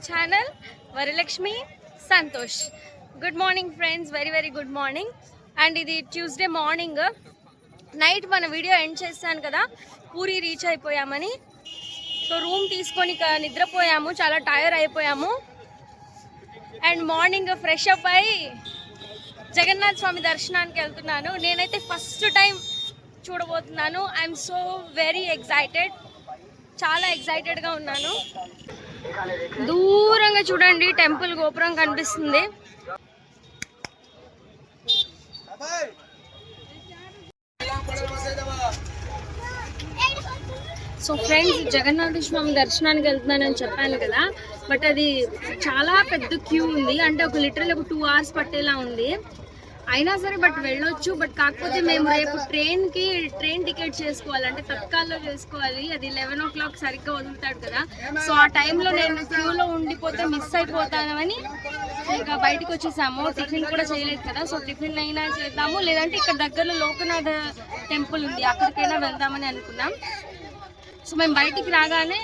Channel Varalakshmi Santosh. Good morning friends, very very good morning. And ఇది Tuesday morning. Night మన video end చేస్తాను కదా, puri reach అయిపోయామని. So room తీసుకొని నిద్రపోయాము, చాలా టైర్ అయిపోయాము. అండ్ మార్నింగ్ ఫ్రెష్ అప్ అయ్యి జగన్నాథ్ స్వామి దర్శనానికి వెళ్తున్నాను. నేనైతే ఫస్ట్ టైం చూడబోతున్నాను. ఐఎమ్ సో వెరీ ఎక్సైటెడ్, చాలా ఎక్సైటెడ్గా ఉన్నాను. దూరంగా చూడండి టెంపుల్ గోపురం కనిపిస్తుంది. సో ఫ్రెండ్స్, జగన్నాథ స్వామి దర్శనానికి వెళ్తున్నానని చెప్పాను కదా, బట్ అది చాలా పెద్ద క్యూ ఉంది. అంటే ఒక లిటరల్ ఒక 2 hours పట్టేలా ఉంది. అయినా సరే బట్ వెళ్ళొచ్చు. బట్ కాకపోతే మేము రేపు ట్రైన్ టికెట్ చేసుకోవాలి, అంటే తత్కాల్లో చేసుకోవాలి. అది 11 o'clock సరిగ్గా వదులుతాడు కదా. సో ఆ టైంలో నేను క్యూలో ఉండిపోతే మిస్ అయిపోతానని ఇంకా బయటకు వచ్చేసాము. టిఫిన్ కూడా చేయలేదు కదా, సో టిఫిన్ అయినా చేద్దాము, లేదంటే ఇక్కడ దగ్గరలో లోకనాథ టెంపుల్ ఉంది, అక్కడికైనా వెళ్దామని అనుకున్నాం. సో మేము బయటికి రాగానే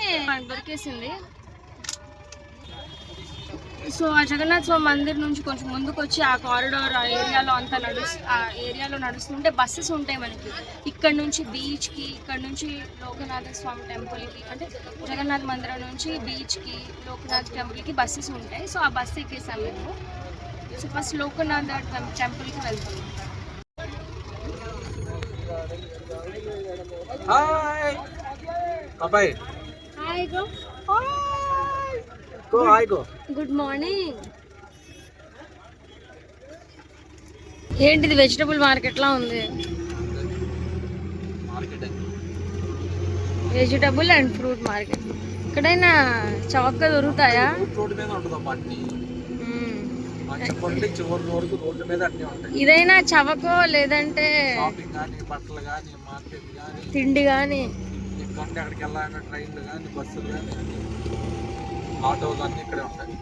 దొరికేసింది. సో ఆ జగన్నాథ్ స్వామి మందిర్ నుంచి కొంచెం ముందుకు వచ్చి ఆ కారిడార్ ఆ ఏరియాలో నడుస్తుంటే బస్సెస్ ఉంటాయి మనకి. ఇక్కడ నుంచి బీచ్కి, ఇక్కడ నుంచి లోకనాథ స్వామి టెంపుల్కి, అంటే జగన్నాథ్ మందిరం నుంచి బీచ్కి, లోకనాథ్ టెంపుల్కి బస్సెస్ ఉంటాయి. సో ఆ బస్సు ఎక్కేసాం మేము. సో ఫస్ట్ లోకనాథ టెంపుల్కి వెళ్తాము. Good morning. ఏంటిది వెజిటబుల్ మార్కెట్ లా ఉంది. Vegetable and fruit market. ఎక్కడైనా చౌకగా దొరుకుతాయా? ఇదైనా చవకో లేదంటే తిండి కానీ ఆటోలు అన్నీ ఇక్కడే ఉంటాయి.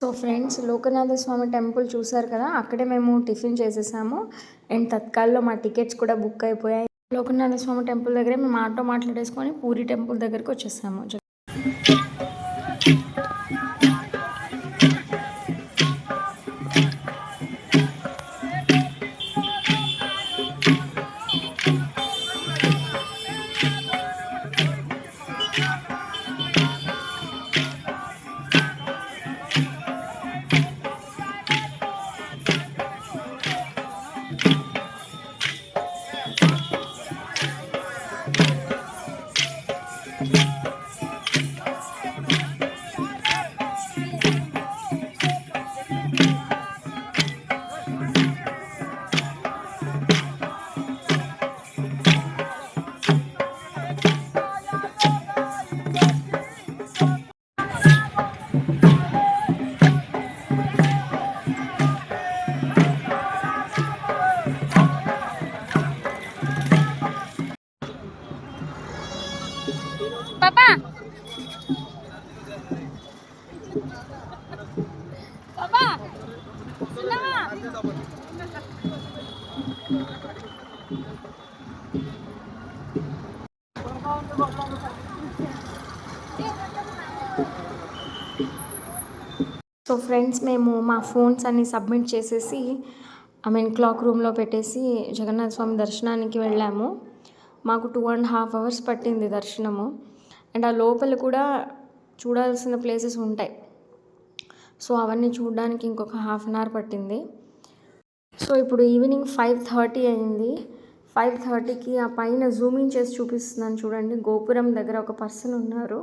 సో ఫ్రెండ్స్, లోకనాథ స్వామి టెంపుల్ చూసారు కదా, అక్కడే మేము టిఫిన్ చేసేసాము. అండ్ తత్కాల్లో మా టికెట్స్ కూడా బుక్ అయిపోయాయి. లోకనాథ స్వామి టెంపుల్ దగ్గరే మేము ఆటో మాట్లాడేసుకొని పూరి టెంపుల్ దగ్గరికి వచ్చేసాము. సో ఫ్రెండ్స్, మేము మా ఫోన్స్ అన్ని సబ్మిట్ చేసేసి క్లాక్ రూమ్లో పెట్టేసి జగన్నాథ స్వామి దర్శనానికి వెళ్ళాము. మాకు 2.5 hours పట్టింది దర్శనము. అండ్ ఆ లోపల కూడా చూడాల్సిన ప్లేసెస్ ఉంటాయి. సో అవన్నీ చూడడానికి ఇంకొక 1/2 hour పట్టింది. సో ఇప్పుడు ఈవినింగ్ 5:30 అయింది. 5:30కి ఆ పైన జూమింగ్ చేసి చూపిస్తున్నాను చూడండి. గోపురం దగ్గర ఒక పర్సన్ ఉన్నారు.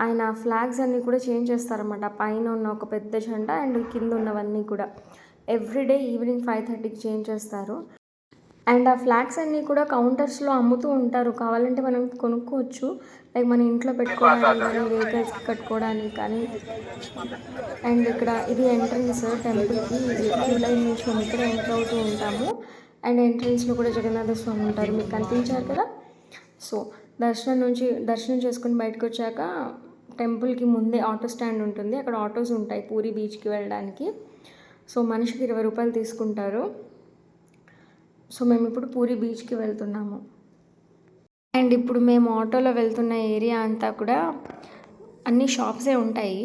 ఆయన ఫ్లాగ్స్ అన్నీ కూడా చేంజ్ చేస్తారన్నమాట. పైన ఉన్న ఒక పెద్ద జెండా అండ్ కింద ఉన్నవన్నీ కూడా ఎవ్రీడే ఈవినింగ్ 5:30కి చేంజ్ చేస్తారు. అండ్ ఆ ఫ్లాగ్స్ అన్నీ కూడా కౌంటర్స్లో అమ్ముతూ ఉంటారు. కావాలంటే మనం కొనుక్కోవచ్చు. లైక్ మన ఇంట్లో పెట్టుకోవడానికి కానీ, వెహికల్స్కి కట్టుకోవడానికి కానీ. అండ్ ఇక్కడ ఇది ఎంట్రన్స్ టెంపుల్కి. క్యూ లైన్ నుంచి మేము ఇక్కడ ఎంటర్ అవుతూ ఉంటాము. అండ్ ఎంట్రన్స్లో కూడా జగన్నాథ స్వామి ఉంటారు, మీకు కనిపించారు కదా. సో దర్శనం చేసుకుని బయటకు వచ్చాక టెంపుల్కి ముందే ఆటో స్టాండ్ ఉంటుంది. అక్కడ ఆటోస్ ఉంటాయి పూరి బీచ్కి వెళ్ళడానికి. సో మనిషికి 20 రూపాయలు తీసుకుంటారు. సో మేము ఇప్పుడు పూరి బీచ్కి వెళ్తున్నాము. అండ్ ఇప్పుడు మేము ఆటోలో వెళ్తున్న ఏరియా అంతా కూడా అన్ని షాప్సే ఉంటాయి.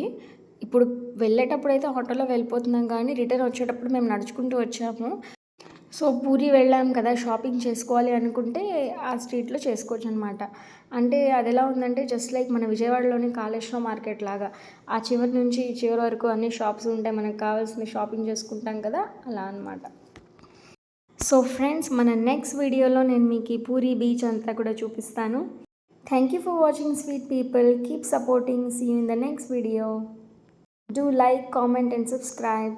ఇప్పుడు వెళ్ళేటప్పుడు అయితే ఆటోలో వెళ్ళిపోతున్నాం, కానీ రిటర్న్ వచ్చేటప్పుడు మేము నడుచుకుంటూ వచ్చాము. సో పూరి వెళ్ళాం కదా, షాపింగ్ చేసుకోవాలి అనుకుంటే ఆ స్ట్రీట్లో చేసుకోవచ్చు అనమాట. అంటే అది ఎలా ఉందంటే జస్ట్ లైక్ మన విజయవాడలోని కాళేశ్వరం మార్కెట్ లాగా ఆ చివరి నుంచి ఈ చివరి వరకు అన్ని షాప్స్ ఉంటాయి. మనకు కావాల్సిన షాపింగ్ చేసుకుంటాం కదా, అలా అనమాట. సో ఫ్రెండ్స్, మన నెక్స్ట్ వీడియోలో నేను మీకు ఈ పూరి బీచ్ అంతా కూడా చూపిస్తాను. Thank you for watching sweet people. Keep supporting. See you in the next video. Do like, comment and subscribe.